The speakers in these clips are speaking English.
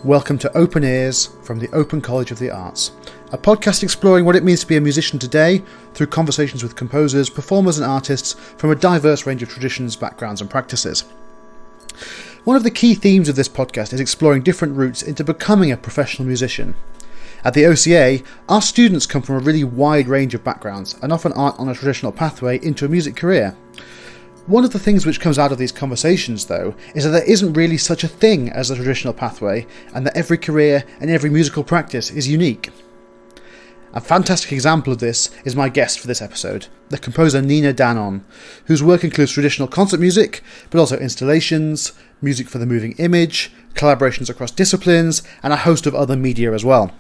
Welcome to Open Ears from the Open College of the Arts, a podcast exploring what it means to be a musician today through conversations with composers, performers and artists from a diverse range of traditions, backgrounds and practices. One of the key themes of this podcast is exploring different routes into becoming a professional musician. At the OCA, our students come from a really wide range of backgrounds and often aren't on a traditional pathway into a music career. One of the things which comes out of these conversations, though, is that there isn't really such a thing as a traditional pathway, and that every career and every musical practice is unique. A fantastic example of this is my guest for this episode, the composer Nina Danon, whose work includes traditional concert music, but also installations, music for the moving image, collaborations across disciplines, and a host of other media as well.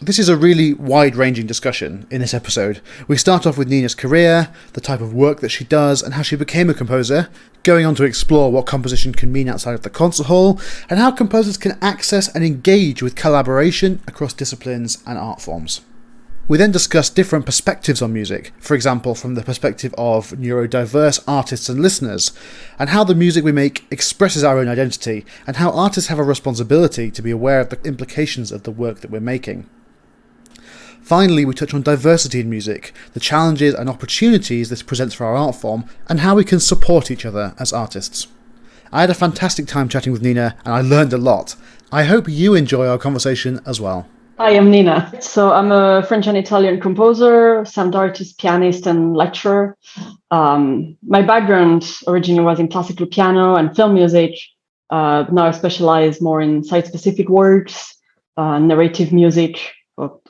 This is a really wide-ranging discussion in this episode. We start off with Nina's career, the type of work that she does, and how she became a composer, going on to explore what composition can mean outside of the concert hall, and how composers can access and engage with collaboration across disciplines and art forms. We then discuss different perspectives on music, for example from the perspective of neurodiverse artists and listeners, and how the music we make expresses our own identity, and how artists have a responsibility to be aware of the implications of the work that we're making. Finally, we touch on diversity in music, the challenges and opportunities this presents for our art form, and how we can support each other as artists. I had a fantastic time chatting with Nina, and I learned a lot. I hope you enjoy our conversation as well. Hi, I'm Nina. So I'm a French and Italian composer, sound artist, pianist, and lecturer. My background originally was in classical piano and film music. Now I specialize more in site-specific works, narrative music,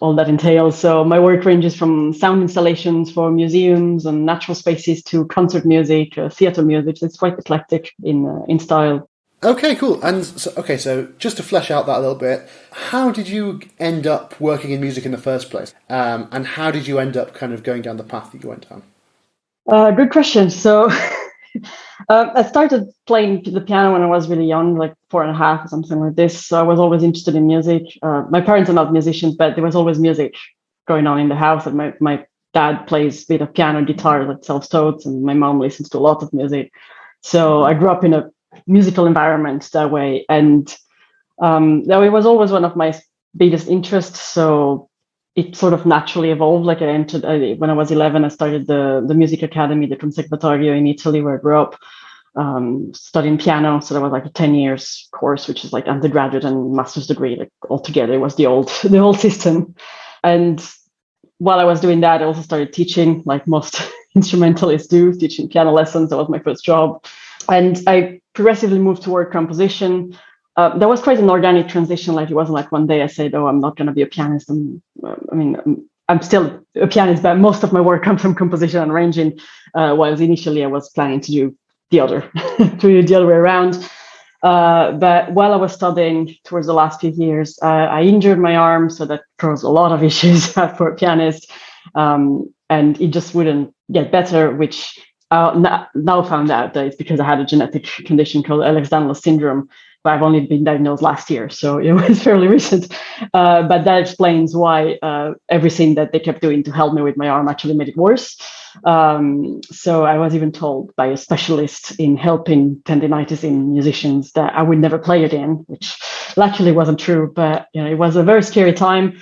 all that entails. So my work ranges from sound installations for museums and natural spaces to concert music, theatre music. It's quite eclectic in style. Okay, cool. And so just to flesh out that a little bit, how did you end up working in music in the first place? And how did you end up kind of going down the path that you went down? Good question. So I started playing the piano when I was really young, like 4.5 or something like this. So I was always interested in music. My parents are not musicians, but there was always music going on in the house. And my dad plays a bit of piano, guitar, like self-taught, and my mom listens to a lot of music. So I grew up in a musical environment that way. And it was always one of my biggest interests. So it sort of naturally evolved. Like when I was 11, I started the music academy, the Conservatorio in Italy, where I grew up, studying piano. So that was like a 10 years course, which is like undergraduate and master's degree, like altogether. It was the old system. And while I was doing that, I also started teaching, like most instrumentalists do, teaching piano lessons. That was my first job. And I progressively moved toward composition. That was quite an organic transition. Like it wasn't like one day I said, "Oh, I'm not going to be a pianist." I'm still a pianist, but most of my work comes from composition and arranging. While initially I was planning to do the other way around. But while I was studying towards the last few years, I injured my arm, so that caused a lot of issues for a pianist, and it just wouldn't get better, which now found out that it's because I had a genetic condition called Ehlers-Danlos syndrome, but I've only been diagnosed last year, so it was fairly recent. But that explains why everything that they kept doing to help me with my arm actually made it worse. So I was even told by a specialist in helping tendinitis in musicians that I would never play again, which luckily wasn't true, but it was a very scary time.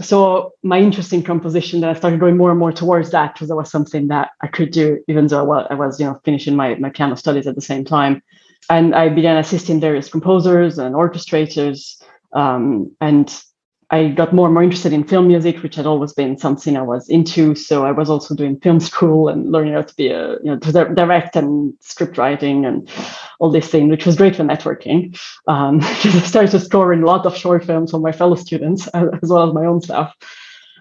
So my interest in composition, that I started going more and more towards that, because that was something that I could do, even though I was finishing my piano studies at the same time. And I began assisting various composers and orchestrators, and I got more and more interested in film music, which had always been something I was into. So I was also doing film school and learning how to be to direct and script writing and all these things, which was great for networking. Because I started to score in a lot of short films for my fellow students as well as my own stuff.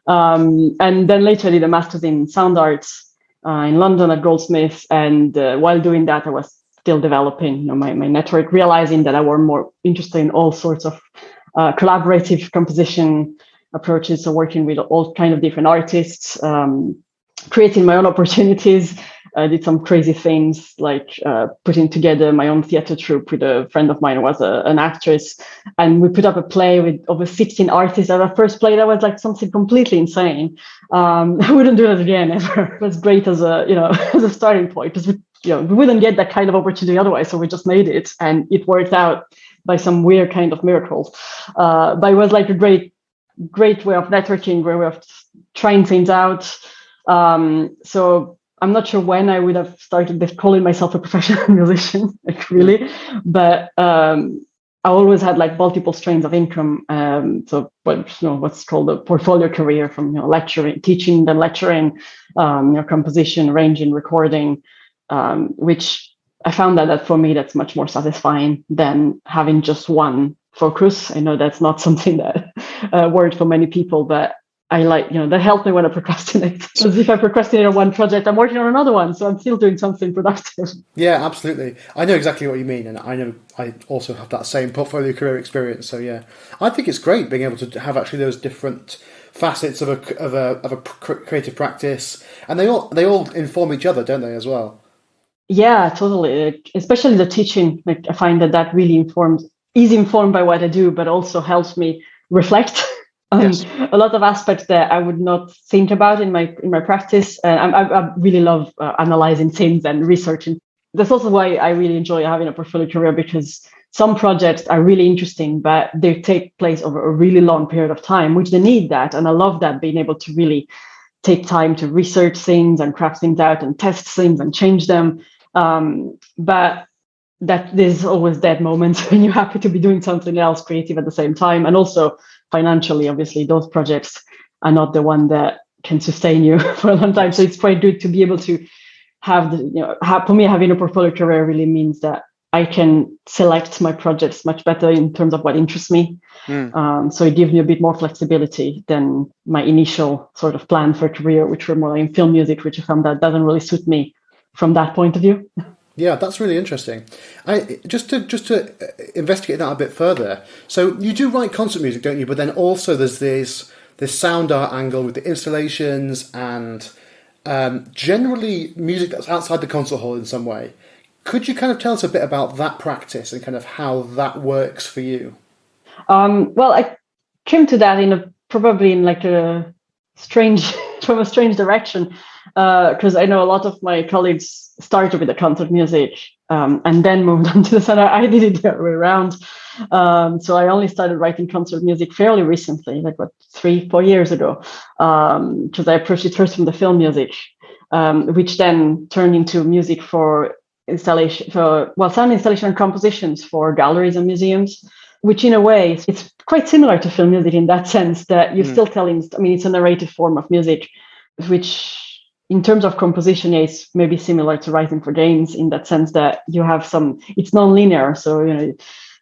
And then later I did a master's in sound arts in London at Goldsmiths. And while doing that, I was still developing my network, realizing that I was more interested in all sorts of collaborative composition approaches, so working with all kind of different artists, creating my own opportunities. I did some crazy things like putting together my own theater troupe with a friend of mine who was an actress, and we put up a play with over 16 artists. Our first play, that was like something completely insane. I wouldn't do that again ever. It was great as a as a starting point, because we we wouldn't get that kind of opportunity otherwise. So we just made it, and it worked out by some weird kind of miracle. But it was like a great way of networking, great way of trying things out. So I'm not sure when I would have started calling myself a professional musician, like really, but I always had like multiple streams of income. So what's called a portfolio career, from lecturing, teaching, then lecturing, composition, arranging, recording, which I found that for me that's much more satisfying than having just one focus. I know that's not something that worked for many people, but I like, that helped me when I procrastinate. Because if I procrastinate on one project, I'm working on another one. So I'm still doing something productive. Yeah, absolutely. I know exactly what you mean. And I know I also have that same portfolio career experience. So yeah, I think it's great being able to have actually those different facets of a creative practice. And they all inform each other, don't they, as well? Yeah, totally. Especially the teaching. Like I find that really is informed by what I do, but also helps me reflect Yes. a lot of aspects that I would not think about in my practice. I really love analyzing things and researching. That's also why I really enjoy having a portfolio career, because some projects are really interesting, but they take place over a really long period of time, which they need that. And I love that, being able to really take time to research things and craft things out and test things and change them. But that there's always that moment when you're happy to be doing something else creative at the same time. And also financially, obviously, those projects are not the one that can sustain you for a long time. So it's quite good to be able to have for me, having a portfolio career really means that I can select my projects much better in terms of what interests me. So it gives me a bit more flexibility than my initial sort of plan for a career, which were more like in film music, which I found that doesn't really suit me from that point of view. Yeah, that's really interesting. Just to investigate that a bit further. So you do write concert music, don't you? But then also there's this sound art angle with the installations and generally music that's outside the concert hall in some way. Could you kind of tell us a bit about that practice and kind of how that works for you? Well, I came to that probably in like a strange direction, because I know a lot of my colleagues started with the concert music and then moved on to the sound. I did it the other way around. So I only started writing concert music fairly recently, like 3-4 years ago, because I approached it first from the film music, which then turned into music for sound installation and compositions for galleries and museums, which in a way it's quite similar to film music in that sense that you're still telling. I mean, it's a narrative form of music, which in terms of composition, it's maybe similar to writing for games in that sense that you have it's non-linear. So,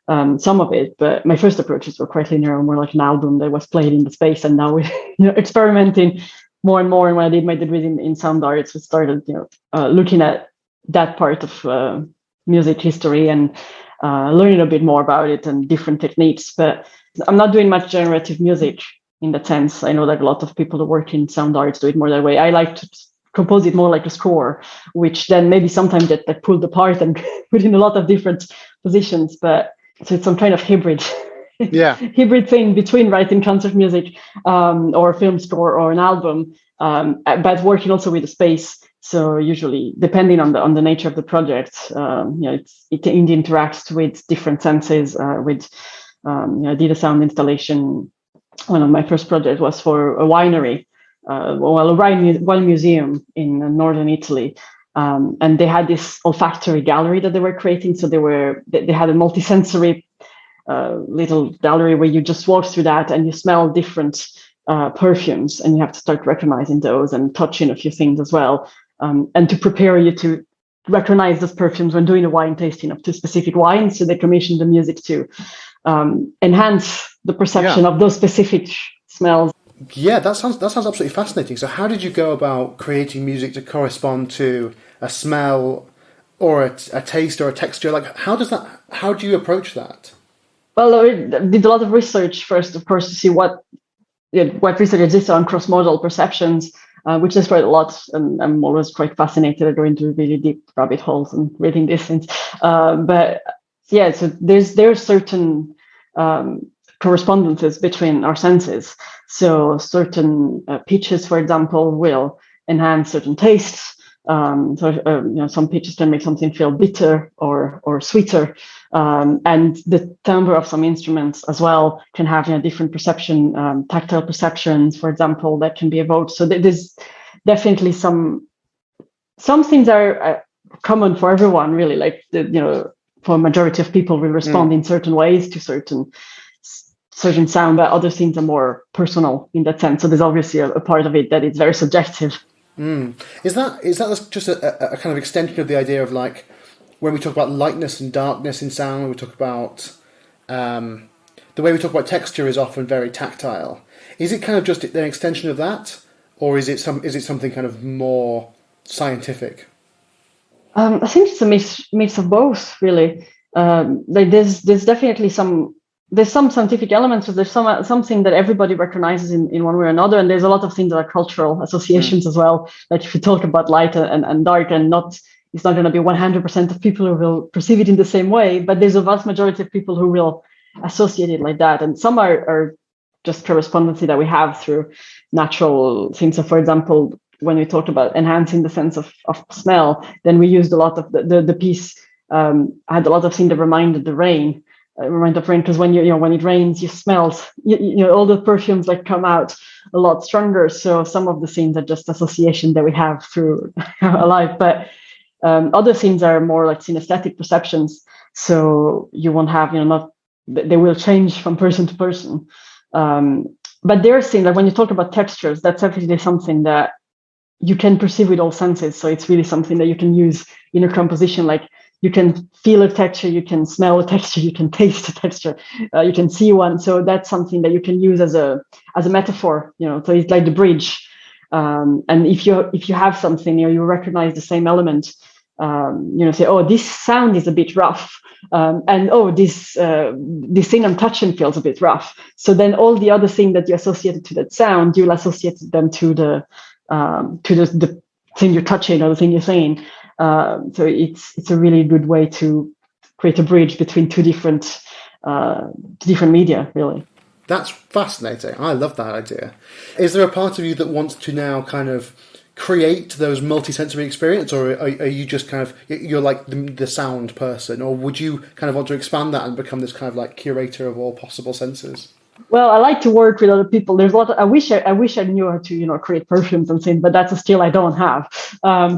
some of it, but my first approaches were quite linear and more like an album that was played in the space. And now we're experimenting more and more. And when I did my degree in sound arts, we started, looking at that part of music history and learning a bit more about it and different techniques. But I'm not doing much generative music in that sense. I know that a lot of people who work in sound arts do it more that way. I like to compose it more like a score, which then maybe sometimes that pulled apart and put in a lot of different positions. But so it's some kind of hybrid thing between writing concert music or a film score or an album, but working also with the space. So usually, depending on the nature of the project, it interacts with different senses. I did a sound installation. One of my first projects was for a winery, a wine museum in northern Italy. And they had this olfactory gallery that they were creating. So they had a multisensory little gallery where you just walk through that and you smell different perfumes, and you have to start recognizing those and touching a few things as well. And to prepare you to recognize those perfumes when doing a wine tasting of two specific wines. So they commissioned the music to enhance the perception of those specific smells. Yeah, that sounds absolutely fascinating. So how did you go about creating music to correspond to a smell or a taste or a texture? Like, how do you approach that? Well, I did a lot of research first, of course, to see what research exists on cross-modal perceptions, which is quite a lot. And I'm always quite fascinated. I go into really deep rabbit holes and reading these things. But yeah, so there's certain correspondences between our senses. So certain pitches, for example, will enhance certain tastes. Some pitches can make something feel bitter or sweeter, and the timbre of some instruments as well can have different perception, tactile perceptions, for example, that can be evoked. So there's definitely some things are common for everyone, really. Like for a majority of people, we respond in certain ways to certain sound, but other things are more personal in that sense. So there's obviously a part of it that is very subjective. Is that just a kind of extension of the idea of, like, when we talk about lightness and darkness in sound, when we talk about the way we talk about texture is often very tactile. Is it kind of just an extension of that, or is it something kind of more scientific? I think it's a mix of both, really. There's definitely some scientific elements, but there's something that everybody recognizes in one way or another, and there's a lot of things that are cultural associations as well. Like if you talk about light and dark, and it's not going to be 100% of people who will perceive it in the same way, but there's a vast majority of people who will associate it like that, and some are just correspondency that we have through natural things. So, for example, when we talked about enhancing the sense of smell, then we used a lot of the piece had a lot of things that reminded the rain. Because when when it rains, you smell all the perfumes that come out a lot stronger. So some of the things are just association that we have through our life, but other things are more like synesthetic perceptions. So you won't have they will change from person to person. But there's things like when you talk about textures, that's definitely something that you can perceive with all senses. So it's really something that you can use in a composition. Like you can feel a texture, you can smell a texture, you can taste a texture, you can see one. So that's something that you can use as a metaphor. So it's like the bridge. And if you have something, you recognize the same element. Say, oh, this sound is a bit rough, and oh, this thing I'm touching feels a bit rough. So then all the other thing that you associated to that sound, you'll associate them to the thing you're touching or the thing you're saying. So it's a really good way to create a bridge between two different media, really. That's fascinating. I love that idea. Is there a part of you that wants to now kind of create those multisensory experience, or are you just kind of, you're like the sound person, or would you kind of want to expand that and become this kind of like curator of all possible senses? Well, I like to work with other people. There's a lot. I wish I knew how to create perfumes and things, but that's a skill I don't have.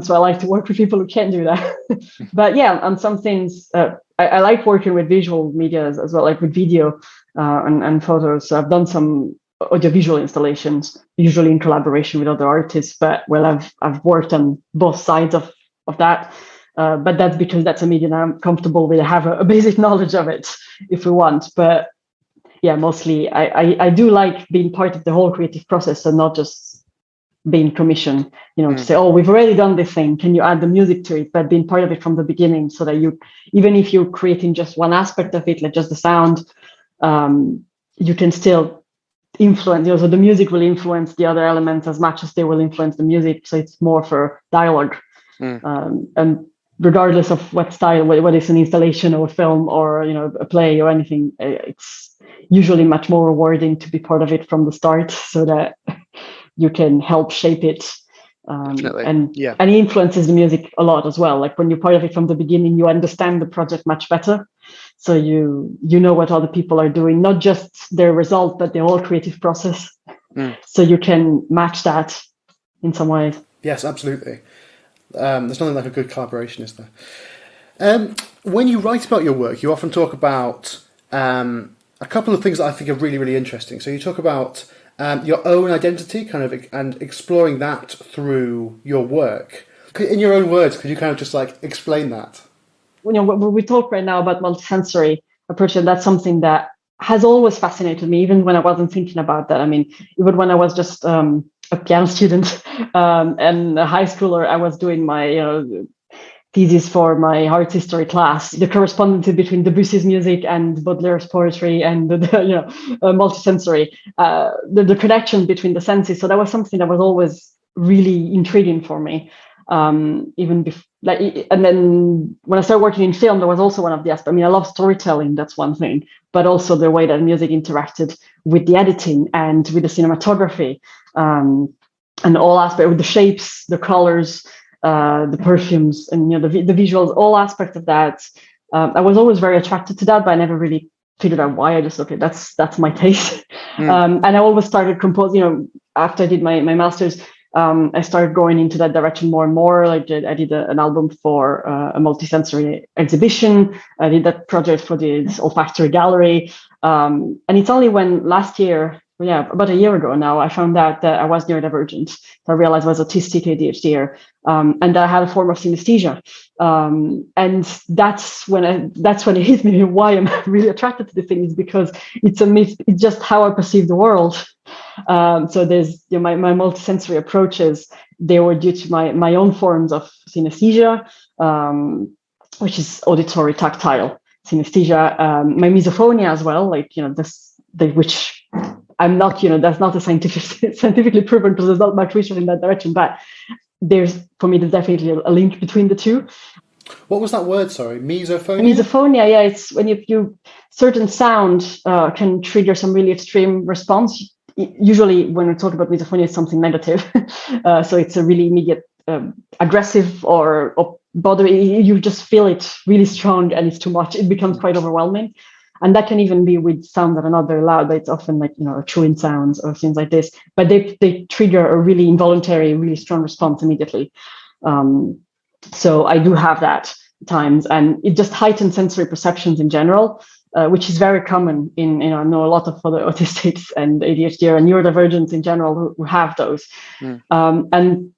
So I like to work with people who can do that. But yeah, on some things, I like working with visual media as well, like with video and photos. So I've done some audiovisual installations, usually in collaboration with other artists. But I've worked on both sides of that. But that's because that's a medium I'm comfortable with. I have a basic knowledge of it, if we want. But yeah, mostly I do like being part of the whole creative process and not just being commissioned, to say, oh, we've already done this thing, can you add the music to it? But being part of it from the beginning, so that even if you're creating just one aspect of it, like just the sound, you can still influence, so the music will influence the other elements as much as they will influence the music. So it's more for dialogue. And regardless of what style, whether it's an installation or a film or, a play or anything, it's usually much more rewarding to be part of it from the start, so that you can help shape it. And it influences the music a lot as well. Like when you're part of it from the beginning, you understand the project much better. So you know what other people are doing, not just their result, but the whole creative process. So you can match that in some ways. Yes, absolutely. There's nothing like a good collaboration, is there? When you write about your work, you often talk about a couple of things that I think are really, really interesting. So you talk about your own identity, kind of, and exploring that through your work. In your own words, could you kind of just like explain that? We talk right now about multisensory approach, and that's something that has always fascinated me, even when I wasn't thinking about that. I mean, even when I was just a piano student and a high schooler, I was doing my thesis for my art history class, the correspondence between Debussy's music and Baudelaire's poetry and multisensory, the connection between the senses. So that was something that was always really intriguing for me. Even before, and then when I started working in film, there was also one of the aspects. I mean, I love storytelling, that's one thing, but also the way that music interacted with the editing and with the cinematography, and all aspects with the shapes, the colors. the perfumes, and the visuals, all aspects of that. I was always very attracted to that, but I never really figured out why. I just, okay, that's my taste. And I always started composing, after I did my master's, I started going into that direction more and more. Like I did an album for a multisensory exhibition. I did that project for this olfactory gallery. And it's only when last year, about a year ago now, I found out that I was neurodivergent. So I realized I was autistic ADHD, and I had a form of synesthesia. And that's when it hit me why I'm really attracted to the thing, is because it's just how I perceive the world. So there's my multisensory approaches. They were due to my own forms of synesthesia, which is auditory tactile synesthesia, my misophonia as well, which I'm not, that's not a scientifically proven, because there's not much research in that direction, but there's definitely a link between the two. What was that word? Sorry, misophonia? Misophonia, yeah, it's when you certain sound can trigger some really extreme response. Usually when we talk about misophonia, it's something negative. So it's a really immediate aggressive or bothering. You just feel it really strong and it's too much. It becomes quite overwhelming. And that can even be with sounds that are not very loud, but it's often like, chewing sounds or things like this. But they trigger a really involuntary, really strong response immediately. So I do have that at times, and it just heightens sensory perceptions in general, which is very common in, I know a lot of other autistics and ADHD and neurodivergents in general who have those. And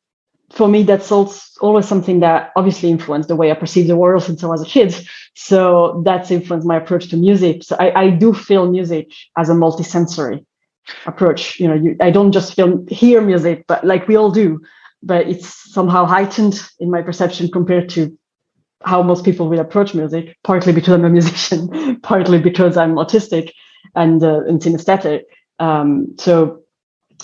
for me, that's always something that obviously influenced the way I perceive the world since I was a kid. So that's influenced my approach to music. So I do feel music as a multisensory approach. I don't just hear music, but like we all do, but it's somehow heightened in my perception compared to how most people will approach music, partly because I'm a musician, partly because I'm autistic and synesthetic. So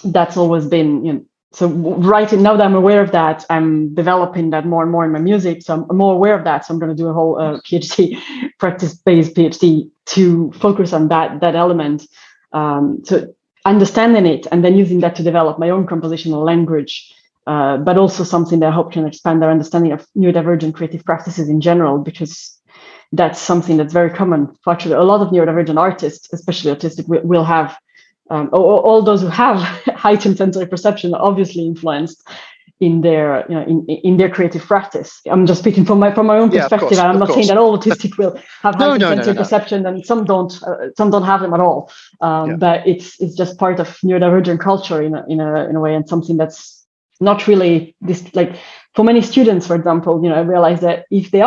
that's always been, so right now that I'm aware of that, I'm developing that more and more in my music. So I'm more aware of that. So I'm going to do a whole PhD, practice-based PhD, to focus on that element. So understanding it and then using that to develop my own compositional language, but also something that I hope can expand our understanding of neurodivergent creative practices in general, because that's something that's very common. Actually, a lot of neurodivergent artists, especially autistic, will have all those who have heightened sensory perception are obviously influenced in their in their creative practice. I'm just speaking from my own perspective. I'm not saying that all autistic will have heightened sensory perception, and some don't have them at all. But it's just part of neurodivergent culture in a way, and something that's not really this, like for many students, for example, I realize that if they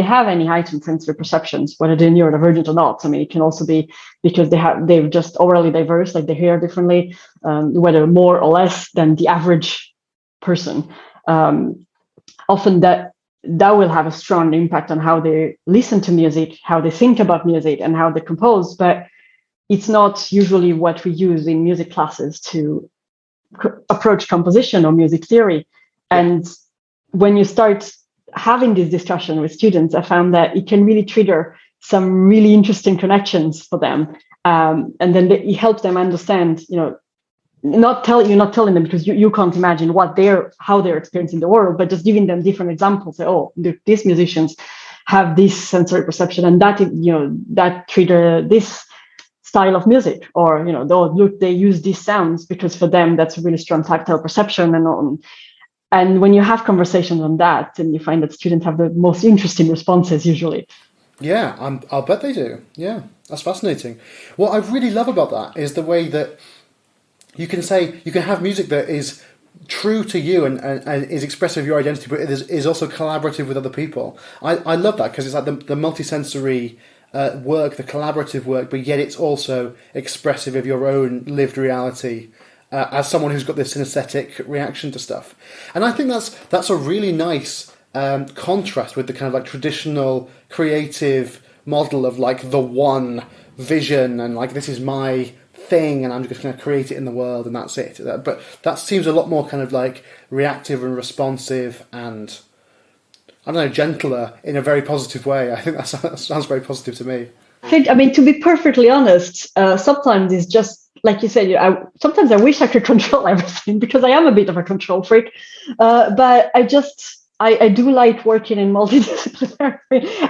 have any heightened sensory perceptions, whether they're neurodivergent or not, I mean, it can also be because they're just orally diverse, like they hear differently, whether more or less than the average person. Often that will have a strong impact on how they listen to music, how they think about music, and how they compose. But it's not usually what we use in music classes to approach composition or music theory. And when you start having this discussion with students, I found that it can really trigger some really interesting connections for them. And then it helps them understand, not telling them, because you can't imagine how they're experiencing the world, but just giving them different examples. Say, oh, these musicians have this sensory perception, and that trigger this style of music, or look, they use these sounds because for them that's a really strong tactile perception, and when you have conversations on that, and you find that students have the most interesting responses usually. Yeah, I'll bet they do. Yeah, that's fascinating. What I really love about that is the way that you can have music that is true to you and is expressive of your identity, but it is also collaborative with other people. I love that, because it's like the multisensory work, the collaborative work, but yet it's also expressive of your own lived reality as someone who's got this synesthetic reaction to stuff. And I think that's a really nice contrast with the kind of like traditional creative model of like the one vision and like this is my thing and I'm just going to create it in the world and that's it. But that seems a lot more kind of like reactive and responsive and, I don't know, gentler in a very positive way. I think that sounds very positive to me. I mean, to be perfectly honest, sometimes it's just, like you said, sometimes I wish I could control everything, because I am a bit of a control freak. But I just, I do like working in multidisciplinary.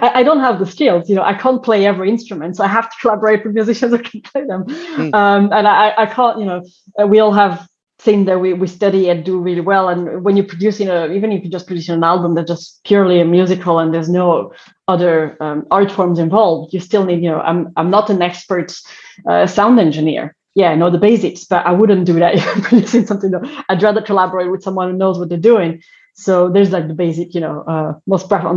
I don't have the skills, I can't play every instrument, so I have to collaborate with musicians who can play them. And I can't, we all have things that we study and do really well. And when you're producing even if you're just producing an album that's just purely a musical and there's no other art forms involved, you still need, I'm not an expert sound engineer. Yeah, I know the basics, but I wouldn't do that if I'm producing something. I'd rather collaborate with someone who knows what they're doing. So there's like the basic, on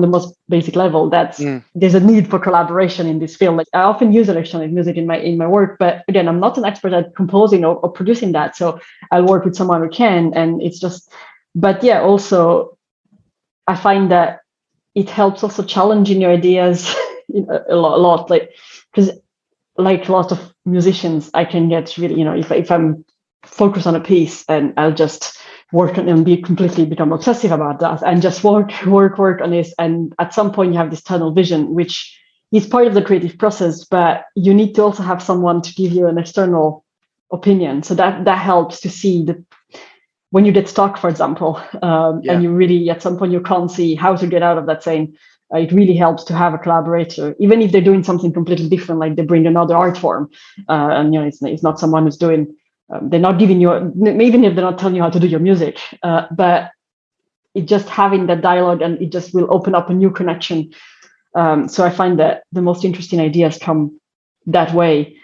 the most basic level, there's a need for collaboration in this field. Like I often use electronic music in my work, but again, I'm not an expert at composing or producing that. So I'll work with someone who can, and it's just, but yeah, also I find that it helps also challenging your ideas a lot, like, because like a lot of musicians, I can get really, if I'm focused on a piece and I'll just work on and become obsessive about that and just work on this. And at some point you have this tunnel vision, which is part of the creative process, but you need to also have someone to give you an external opinion. So that helps to see when you get stuck, for example, and you really, at some point you can't see how to get out of that saying, it really helps to have a collaborator, even if they're doing something completely different, like they bring another art form, and it's not someone who's doing. They're not giving you, even if they're not telling you how to do your music, but it just having that dialogue, and it just will open up a new connection. So I find that the most interesting ideas come that way.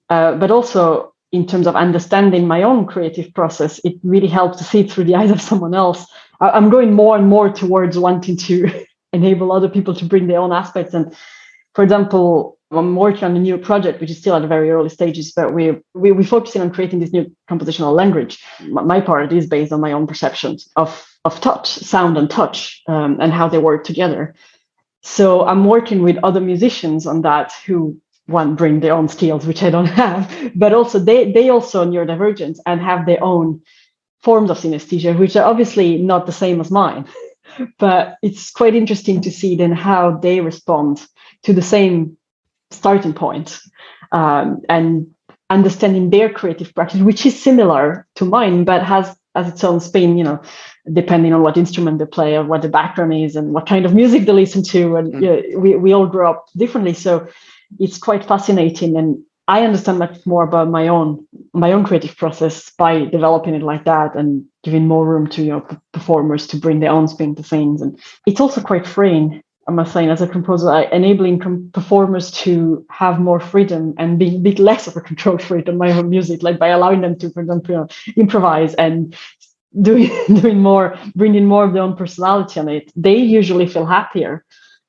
But also in terms of understanding my own creative process, it really helps to see it through the eyes of someone else. I'm going more and more towards wanting to enable other people to bring their own aspects. And for example, I'm working on a new project, which is still at the very early stages, but we're focusing on creating this new compositional language. My part is based on my own perceptions of touch, sound and touch, and how they work together. So I'm working with other musicians on that who, one, bring their own skills, which I don't have, but also they also are neurodivergent and have their own forms of synesthesia, which are obviously not the same as mine. But it's quite interesting to see then how they respond to the same starting point, and understanding their creative practice, which is similar to mine, but has its own spin, depending on what instrument they play or what the background is and what kind of music they listen to. And we all grow up differently. So it's quite fascinating. And I understand much more about my own creative process by developing it like that and giving more room to performers to bring their own spin to things. And it's also quite freeing, I must say, as a composer, enabling performers to have more freedom and be a bit less of a control freak on my own music, like by allowing them to, for example, improvise and doing more, bringing more of their own personality on it. They usually feel happier.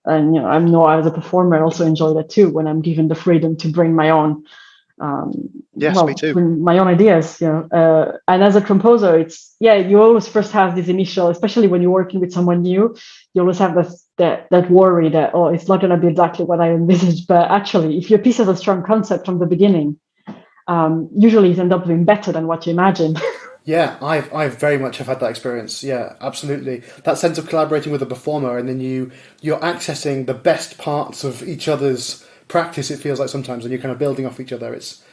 And I know as a performer, I also enjoy that too, when I'm given the freedom to bring my own, me too. Bring my own ideas. And as a composer, it's you always first have this initial, especially when you're working with someone new, you always have that worry that it's not going to be exactly what I envisaged. But actually, if your piece has a strong concept from the beginning, usually it ends up being better than what you imagined. Yeah, I very much have had that experience. Yeah, absolutely. That sense of collaborating with a performer, and then you're accessing the best parts of each other's practice. It feels like sometimes, and you're kind of building off each other. It's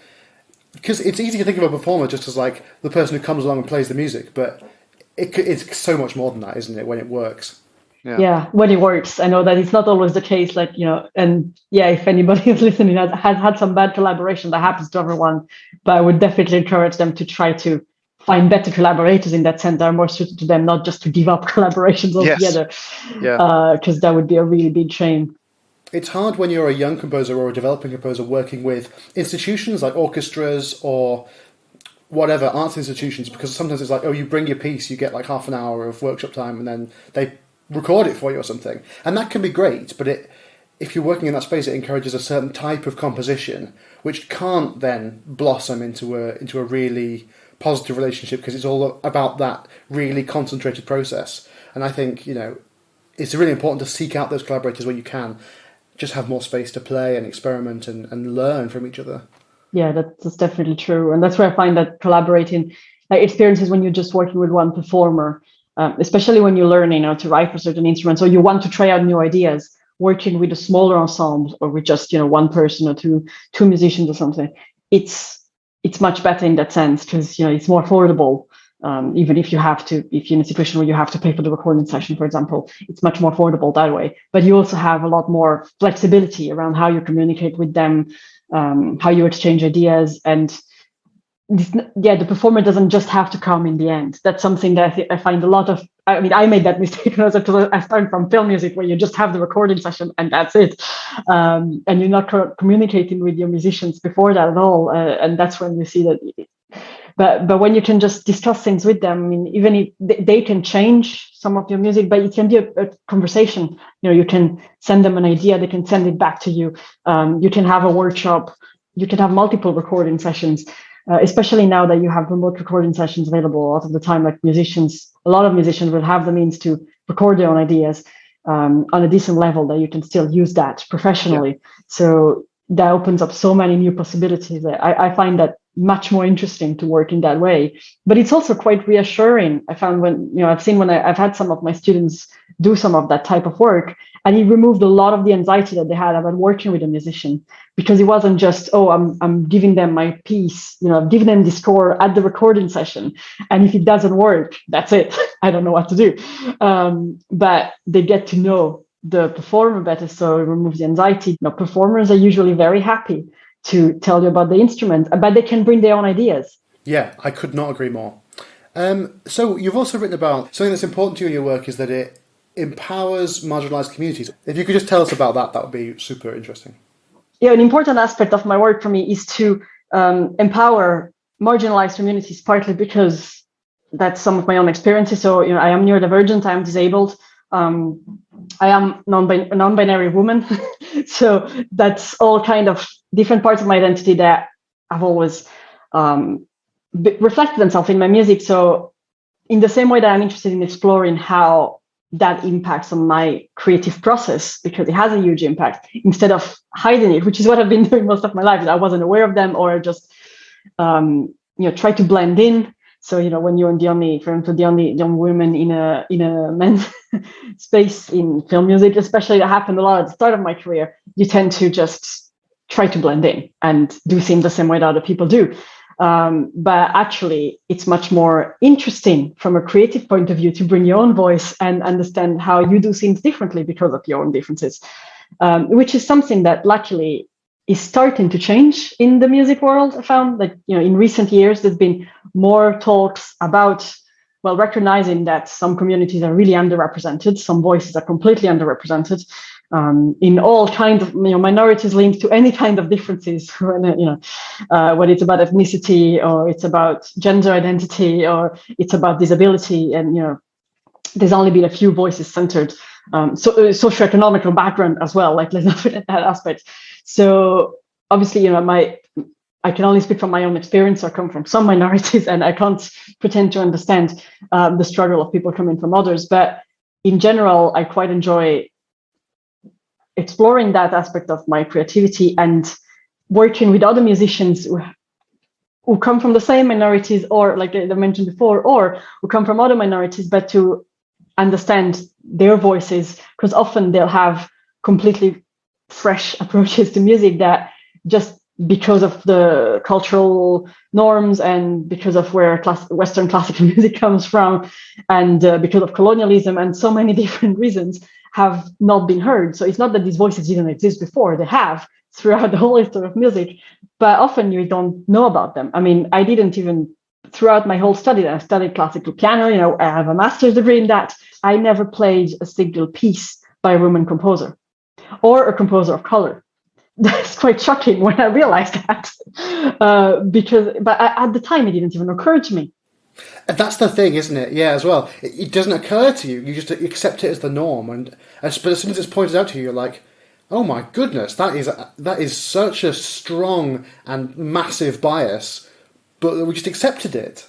because it's easy to think of a performer just as like the person who comes along and plays the music, but it's so much more than that, isn't it? When it works. Yeah, when it works. I know that it's not always the case. Like and if anybody is listening has had some bad collaboration, that happens to everyone. But I would definitely encourage them to try to find better collaborators in that sense that are more suited to them, not just to give up collaborations altogether. Because that would be a really big shame. It's hard when you're a young composer or a developing composer working with institutions like orchestras or whatever, arts institutions, because sometimes it's like, you bring your piece, you get like half an hour of workshop time, and then they record it for you or something. And that can be great, but if you're working in that space, it encourages a certain type of composition, which can't then blossom into a really positive relationship, because it's all about that really concentrated process. And I think it's really important to seek out those collaborators where you can, just have more space to play and experiment and learn from each other. Yeah, that's definitely true. And that's where I find that collaborating experiences when you're just working with one performer, especially when you're learning to write for certain instruments, or you want to try out new ideas, working with a smaller ensemble or with just one person or two musicians or something, it's much better in that sense, because it's more affordable. Even if if you're in a situation where you have to pay for the recording session, for example, it's much more affordable that way. But you also have a lot more flexibility around how you communicate with them, how you exchange ideas, and the performer doesn't just have to come in the end. That's something that I find a lot of. I mean, I made that mistake because I started from film music, where you just have the recording session and that's it, and you're not communicating with your musicians before that at all. And that's when you see that. But when you can just discuss things with them, I mean, even if they can change some of your music, but it can be a conversation. You can send them an idea, they can send it back to you. You can have a workshop. You can have multiple recording sessions. Especially now that you have remote recording sessions available a lot of the time, like a lot of musicians will have the means to record their own ideas on a decent level that you can still use that professionally. Yeah. So that opens up so many new possibilities. I find that much more interesting to work in that way. But it's also quite reassuring. I found I've had some of my students do some of that type of work, and it removed a lot of the anxiety that they had about working with a musician, because it wasn't just, I'm giving them my piece, I'm giving them the score at the recording session, and if it doesn't work, that's it. I don't know what to do. But they get to know the performer better, so it removes the anxiety. Performers are usually very happy to tell you about the instrument, but they can bring their own ideas. Yeah, I could not agree more. So you've also written about something that's important to you in your work is that it empowers marginalized communities. If you could just tell us about that, that would be super interesting. Yeah, an important aspect of my work for me is to empower marginalized communities, partly because that's some of my own experiences. So, I am neurodivergent, I am disabled. I am a non-binary woman. So that's all kind of different parts of my identity that I've always reflected themselves in my music. So in the same way that I'm interested in exploring how that impacts on my creative process, because it has a huge impact, instead of hiding it, which is what I've been doing most of my life. I wasn't aware of them, or just try to blend in. So when you're the only young woman in a men's space in film music, especially, that happened a lot at the start of my career. You tend to just try to blend in and do things the same way that other people do. But actually, it's much more interesting from a creative point of view to bring your own voice and understand how you do things differently because of your own differences, which is something that luckily is starting to change in the music world. I found that, in recent years, there's been more talks about, recognizing that some communities are really underrepresented, some voices are completely underrepresented, in all kinds of minorities linked to any kind of differences, whether it's about ethnicity, or it's about gender identity, or it's about disability. And there's only been a few voices centered, socioeconomic background as well, like let's not forget that aspect. So obviously, I can only speak from my own experience. I come from some minorities, and I can't pretend to understand the struggle of people coming from others. But in general, I quite enjoy exploring that aspect of my creativity and working with other musicians who come from the same minorities, or like I mentioned before, or who come from other minorities, but to understand their voices, because often they'll have completely fresh approaches to music that, just because of the cultural norms and because of where Western classical music comes from, and because of colonialism and so many different reasons, have not been heard. So it's not that these voices didn't exist before, they have throughout the whole history of music, but often you don't know about them. I mean, I didn't even, throughout my whole study, I studied classical piano, I have a master's degree in that. I never played a single piece by a woman composer or a composer of color. That's quite shocking when I realized that, but at the time it didn't even occur to me. And that's the thing, isn't it? Yeah, as well. It doesn't occur to you. You just accept it as the norm, but as soon as it's pointed out to you, you're like, oh my goodness, that is such a strong and massive bias, but we just accepted it.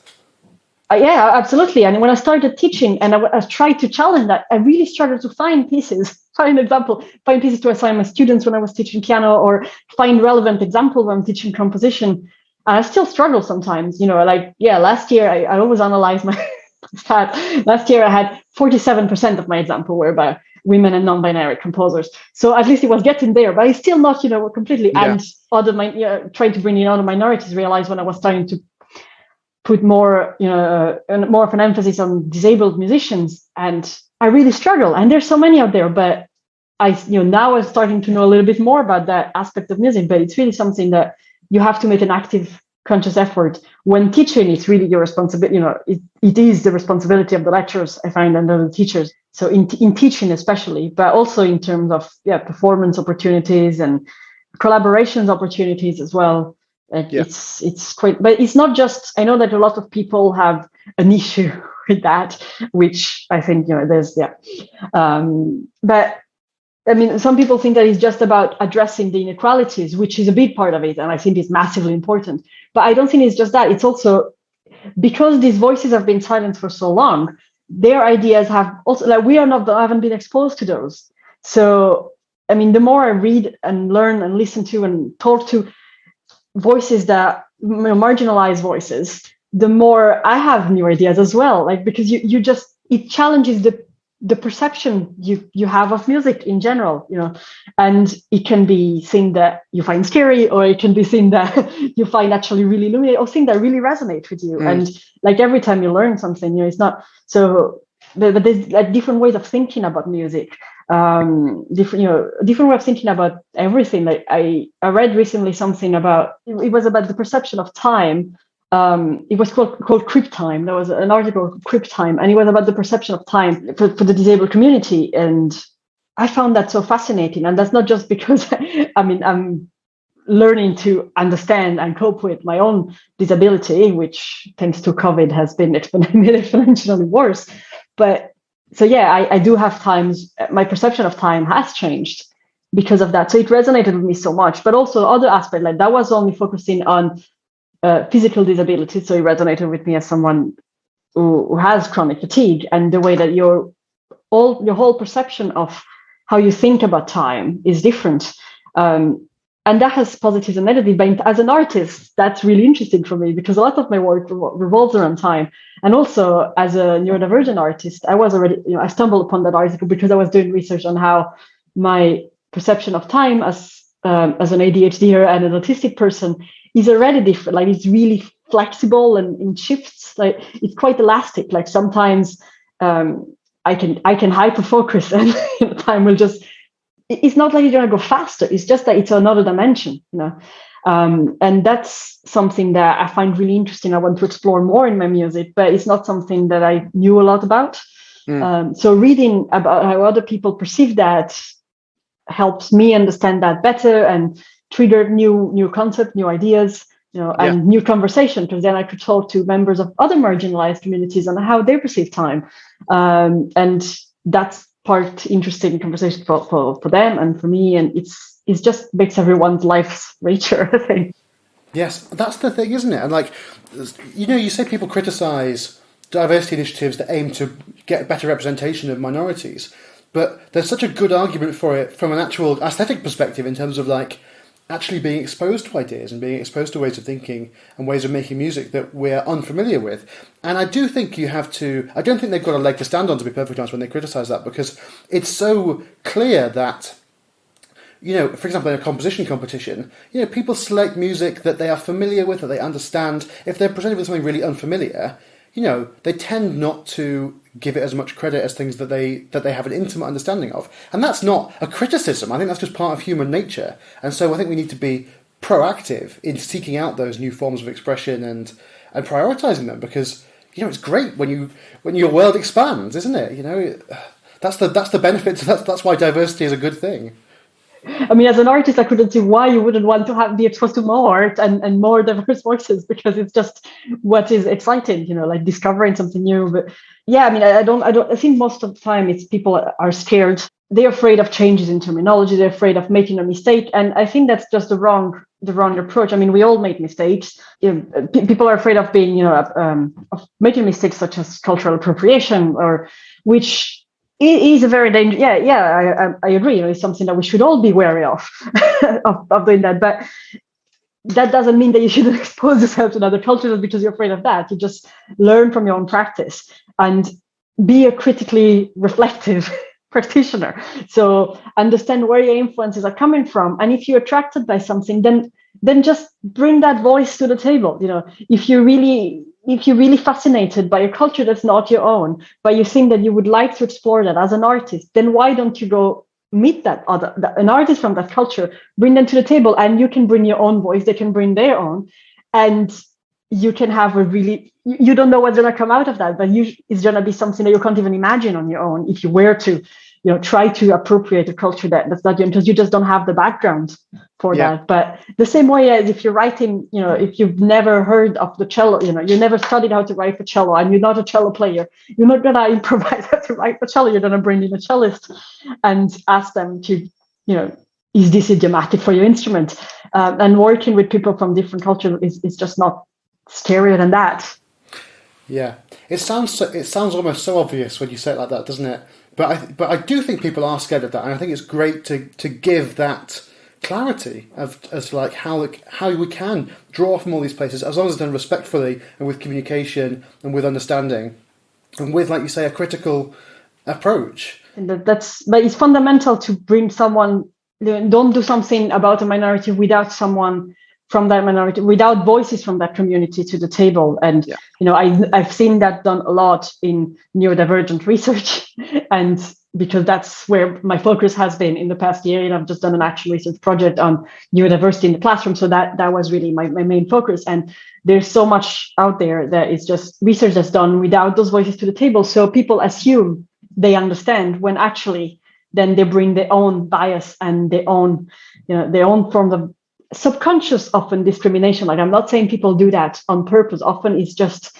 Yeah, absolutely. And when I started teaching and I tried to challenge that, I really struggled to find pieces to assign my students when I was teaching piano, or find relevant examples when I'm teaching composition. And I still struggle sometimes, last year, I always analyze my stat. Last year I had 47% of my example were by women and non-binary composers. So at least it was getting there, but it's still not, completely. Yeah. And trying to bring in other minorities, realized when I was starting to put more, more of an emphasis on disabled musicians, and I really struggle. And there's so many out there, but now I'm starting to know a little bit more about that aspect of music. But it's really something that you have to make an active, conscious effort when teaching. It's really your responsibility. It is the responsibility of the lecturers, I find, and the teachers. So in teaching especially, but also in terms of performance opportunities and collaborations opportunities as well. It's quite, but it's not just. I know that a lot of people have an issue with that, which I think there's but I mean, some people think that it's just about addressing the inequalities, which is a big part of it, and I think it's massively important. But I don't think it's just that. It's also because these voices have been silent for so long. Their ideas have also, like, haven't been exposed to those. So I mean, the more I read and learn and listen to and talk to voices that marginalized voices, the more I have new ideas as well. Like, because it challenges the perception you have of music in general, and it can be thing that you find scary, or it can be thing that you find actually really illuminating, or thing that really resonate with you. And like every time you learn something, it's not so. But there's like different ways of thinking about music, different way of thinking about everything. Like I read recently something about it was about the perception of time. It was called Crip Time. There was an article called Crip Time, and it was about the perception of time for the disabled community. And I found that so fascinating. And that's not just because I'm learning to understand and cope with my own disability, which thanks to COVID has been exponentially worse. But so I do have times, my perception of time has changed because of that. So it resonated with me so much. But also other aspects, like that was only focusing on physical disability. So it resonated with me as someone who has chronic fatigue, and the way that your whole perception of how you think about time is different. And that has positives and negatives. But as an artist, that's really interesting for me, because a lot of my work revolves around time. And also as a neurodivergent artist, I stumbled upon that article because I was doing research on how my perception of time as an ADHDer and an autistic person is already different. Like, it's really flexible and in shifts. Like, it's quite elastic. Like, sometimes I can hyper focus and time will just. It's not like you're going to go faster. It's just that it's another dimension, and that's something that I find really interesting. I want to explore more in my music, but it's not something that I knew a lot about. So reading about how other people perceive that helps me understand that better and trigger new concepts, new ideas, and new conversation, because then I could talk to members of other marginalized communities on how they perceive time. And that's part interesting conversation for them and for me, and it just makes everyone's lives richer, I think. Yes, that's the thing, isn't it? And like, you say people criticize diversity initiatives that aim to get better representation of minorities, but there's such a good argument for it from an actual aesthetic perspective, in terms of like actually being exposed to ideas and being exposed to ways of thinking and ways of making music that we're unfamiliar with. And I do think you have to. I don't think they've got a leg to stand on, to be perfectly honest, when they criticise that, because it's so clear that, for example, in a composition competition, people select music that they are familiar with, that they understand. If they're presented with something really unfamiliar, they tend not to give it as much credit as things that they have an intimate understanding of. And that's not a criticism. I think that's just part of human nature. And so I think we need to be proactive in seeking out those new forms of expression and prioritising them, because, it's great when your world expands, isn't it? That's the benefit. That's why diversity is a good thing. I mean, as an artist, I couldn't see why you wouldn't want to be exposed to more art and more diverse voices, because it's just what is exciting, like discovering something new. But yeah, I mean, I think most of the time it's people are scared. They're afraid of changes in terminology. They're afraid of making a mistake. And I think that's just the wrong approach. I mean, we all make mistakes. People are afraid of being, of making mistakes such as cultural appropriation, or which it is a very dangerous. I agree. It's something that we should all be wary of, of doing that. But that doesn't mean that you shouldn't expose yourself to other cultures because you're afraid of that. You just learn from your own practice and be a critically reflective practitioner. So understand where your influences are coming from, and if you're attracted by something, then just bring that voice to the table. If you really if you're really fascinated by a culture that's not your own, but you think that you would like to explore that as an artist, then why don't you go meet an artist from that culture, bring them to the table, and you can bring your own voice, they can bring their own, and you can have you don't know what's going to come out of that, but it's going to be something that you can't even imagine on your own if you were to try to appropriate a culture that's not your, because you just don't have the background for that. But the same way as if you're writing, if you've never heard of the cello, you never studied how to write for cello and you're not a cello player, you're not going to improvise how to write for cello. You're going to bring in a cellist and ask them to, is this idiomatic for your instrument? And working with people from different cultures is just not scarier than that. Yeah, it sounds almost so obvious when you say it like that, doesn't it? But I do think people are scared of that, and I think it's great to give that clarity as to like how we can draw from all these places, as long as it's done respectfully and with communication and with understanding, and with, like you say, a critical approach. And but it's fundamental to bring someone. Don't do something about a minority without someone from that minority, without voices from that community to the table. And I've seen that done a lot in neurodivergent research, and because that's where my focus has been in the past year, and I've just done an actual research project on neurodiversity in the classroom. So that was really my main focus. And there's so much out there that is just research that's done without those voices to the table. So people assume they understand when actually then they bring their own bias and their own forms of subconscious, often discrimination. Like, I'm not saying people do that on purpose. Often it's just,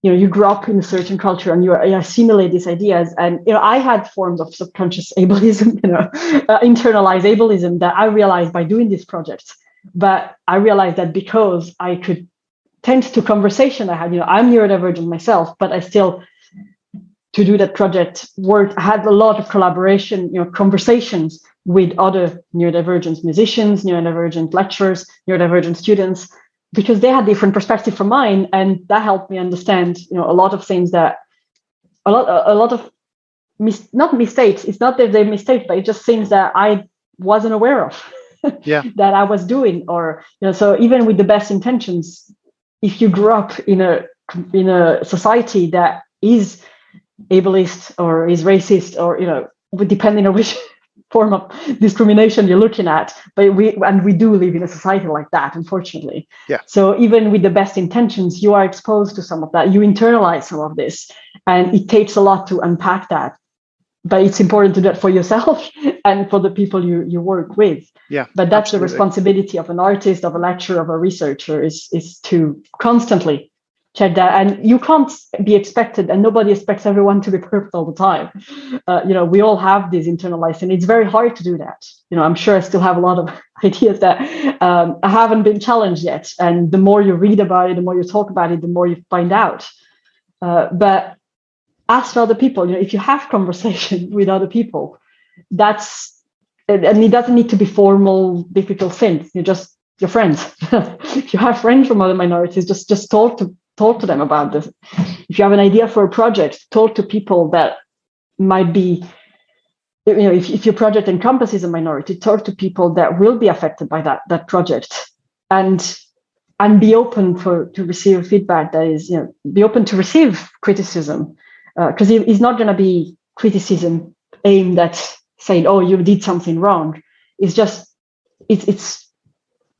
you grow up in a certain culture and you assimilate these ideas. And, I had forms of subconscious ableism, internalized ableism that I realized by doing this project. But I realized that because I could tend to conversation I had, I'm neurodivergent myself, but I still, to do that project work, I had a lot of collaboration, conversations with other neurodivergent musicians, neurodivergent lecturers, neurodivergent students, because they had different perspective from mine, and that helped me understand, a lot of things that a lot of not mistakes. It's not that they're mistakes, but it just things that I wasn't aware of that I was doing, or so even with the best intentions, if you grew up in a society that is ableist or is racist, or depending on which form of discrimination you're looking at, but we do live in a society like that, unfortunately. So even with the best intentions, you are exposed to some of that, you internalize some of this, and it takes a lot to unpack that. But it's important to do that for yourself and for the people you work with. But that's the responsibility of an artist, of a lecturer, of a researcher, is to constantly check that. And you can't be expected, and nobody expects everyone to be perfect all the time. We all have this internalized, and it's very hard to do that. I'm sure I still have a lot of ideas that I haven't been challenged yet. And the more you read about it, the more you talk about it, the more you find out. But ask other people, if you have conversation with other people, and it doesn't need to be formal, difficult things. You're just your friends. If you have friends from other minorities, just talk to them about this. If you have an idea for a project, talk to people that might be, if your project encompasses a minority, talk to people that will be affected by that project, and be open to receive feedback. That is, be open to receive criticism, because it's not going to be criticism aimed at saying, oh, you did something wrong. It's just, it's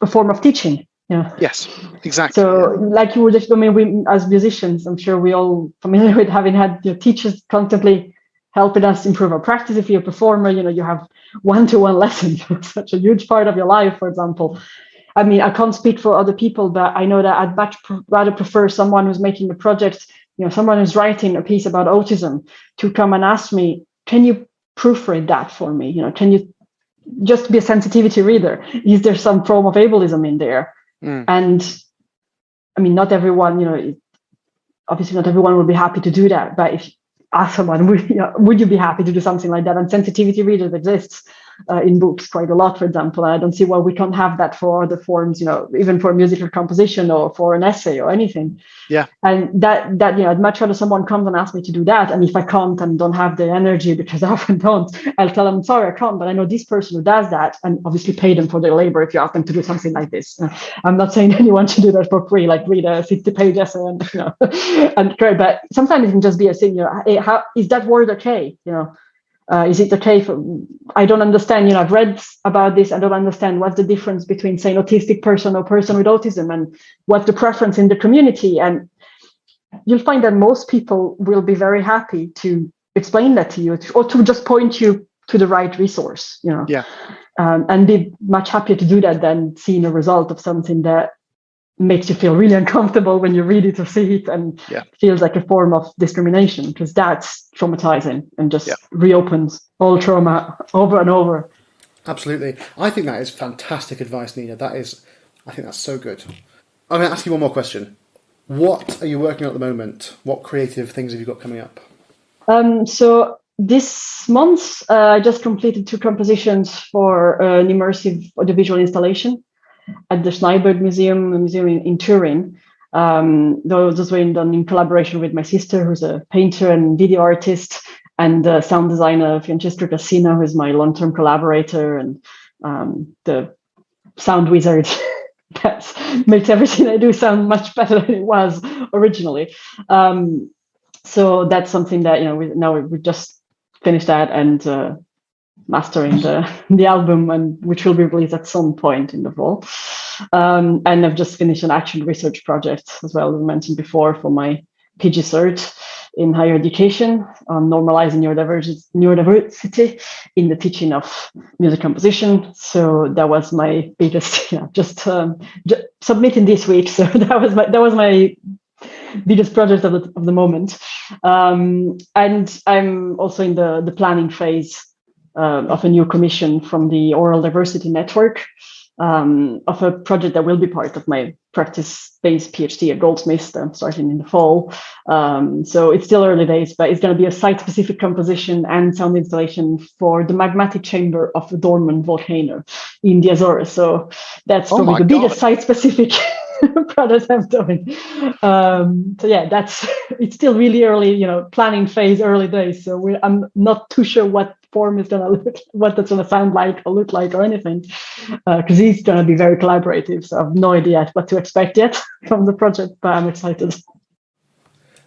a form of teaching. Yes, exactly. So, like you were just, we as musicians, I'm sure we all familiar with having had your teachers constantly helping us improve our practice. If you're a performer, you have one-to-one lessons, such a huge part of your life, for example. I can't speak for other people, but I know that I'd much rather prefer someone who's making the project, someone who's writing a piece about autism, to come and ask me, can you proofread that for me? Can you just be a sensitivity reader? Is there some form of ableism in there? And not everyone, obviously not everyone will be happy to do that. But if you ask someone, would you be happy to do something like that? And sensitivity readers exists. in books quite a lot, for example. I don't see why we can't have that for other forms, even for musical composition or for an essay or anything. Yeah. And that I'd much rather someone comes and asks me to do that. And if I can't and don't have the energy, because I often don't, I'll tell them, sorry, I can't, but I know this person who does that, and obviously pay them for their labor if you ask them to do something like this. I'm not saying anyone should do that for free, like read a 50-page essay and, and great. But sometimes it can just be a thing, hey, how is that word okay? Is it okay I don't understand, I've read about this. I don't understand what's the difference between, say, an autistic person or person with autism, and what's the preference in the community. And you'll find that most people will be very happy to explain that to you, or to just point you to the right resource, Yeah. And be much happier to do that than seeing a result of something that makes you feel really uncomfortable when you read it or see it, and feels like a form of discrimination, because that's traumatizing and just reopens all trauma over and over. Absolutely. I think that is fantastic advice, Nina. I think that's so good. I'm going to ask you one more question. What are you working on at the moment? What creative things have you got coming up? So this month, I just completed 2 compositions for an immersive audiovisual installation at the Schneiberg Museum in Turin. Those were done in collaboration with my sister, who's a painter and video artist, and the sound designer Francesco Cassina, who is my long-term collaborator, and the sound wizard that makes everything I do sound much better than it was originally. So that's something that we just finished that, and mastering the album, and which will be released at some point in the fall. And I've just finished an action research project as well, as I mentioned before, for my PG cert in higher education on normalizing neurodiversity in the teaching of music composition. So that was my biggest, just submitting this week. So that was my biggest project of the moment. And I'm also in the planning phase of a new commission from the Oral Diversity Network, of a project that will be part of my practice-based PhD at Goldsmiths, starting in the fall. So it's still early days, but it's going to be a site-specific composition and sound installation for the magmatic chamber of a dormant volcano in the Azores. So that's probably the biggest site-specific project I'm doing. It's still really early, planning phase, early days. So I'm not too sure what form is going to look, what that's going to sound like or look like or anything, because it's going to be very collaborative. So I have no idea what to expect yet from the project, but I'm excited.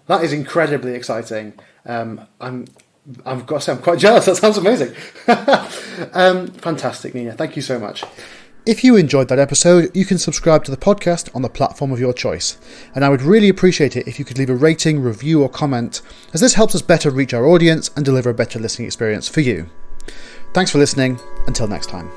That is incredibly exciting. I've got to say, I'm quite jealous. That sounds amazing. Fantastic, Nina. Thank you so much. If you enjoyed that episode, you can subscribe to the podcast on the platform of your choice. And I would really appreciate it if you could leave a rating, review or comment, as this helps us better reach our audience and deliver a better listening experience for you. Thanks for listening. Until next time.